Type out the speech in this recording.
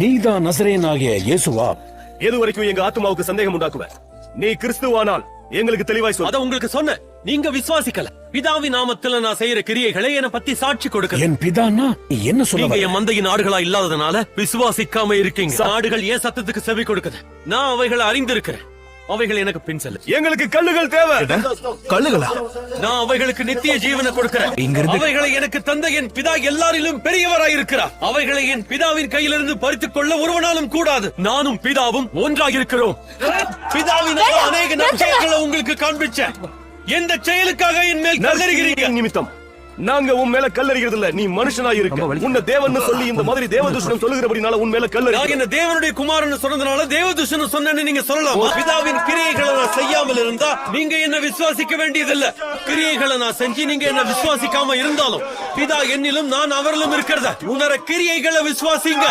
நீதான் நசரேயனாகிய இயேசுவா? எது வரைக்கும் எங்க ஆத்மாவுக்கு சந்தேகம் உண்டாக்குவ? நீ கிறிஸ்துவானால் எங்களுக்கு தெளிவாய் சொல். அத உங்களுக்கு சொன்ன, நீங்க விசுவாசிக்கல. பிதாவின் நாமத்துல நான் செய்யற கிரியைகளை என்ன பத்தி சாட்சி கொடுக்க. என் பிதான்னா நீ என்ன சொல்ல நீங்க வர? என் மந்தையின் ஆடுகளா இல்லாததுனால விசுவாசிக்காம இருக்கீங்க. ஆடுகள் ஏன் சத்தத்துக்கு செவி கொடுக்குது? நான் அவைகளை அறிந்திருக்கிறேன். அவைகள் எனக்கு பின் செல்ல. எங்களுக்கு கல்லுகள் தேவை. கல்லுகளா? நான் அவைகளுக்கு நித்திய ஜீவனை கொடுக்கிறேன். அவைகளை எனக்கு தந்த என் பிதா எல்லாரிலும் பெரியவராய் இருக்கிறார். அவைகளை என் பிதாவின் கையிலிருந்து பறித்துக் கொள்ள ஒருவனாலும் கூடாது. நானும் பிதாவும் ஒன்றாக இருக்கிறோம். பிதாவின் அநேக நற்செயல்களை உங்களுக்கு காண்பிச்சேன். எந்த செயலுக்காக என் மேல் கல்லறிகிறீங்க? நிமித்தம் நாங்க உன் மேல கல்லறிகிறது இல்ல. நீ மனுஷனாய் இருக்க. உன்னை தேவன்னு சொல்லி இந்த மாதிரி தேவதூஷணம் சொல்லுகிறபடினால உன் மேல கல்லறி. நான் என்ன தேவனுடைய குமாரன் சொன்னதுனால தேவதூஷணம் சொன்னேன்னு நீங்க சொல்லலாம். பிதாவின் கிரியைகளை நான் செய்யாமல் இருந்தா நீங்க என்ன விசுவாசிக்க வேண்டியதில்லை. கிரியைகளை நான் செஞ்சு நீங்க என்ன விசுவாசிக்காம இருந்தாலும் பிதா என்னிலும் நான் அவரிலும் இருக்கிறத உணர கிரியைகளை விசுவாசிங்க.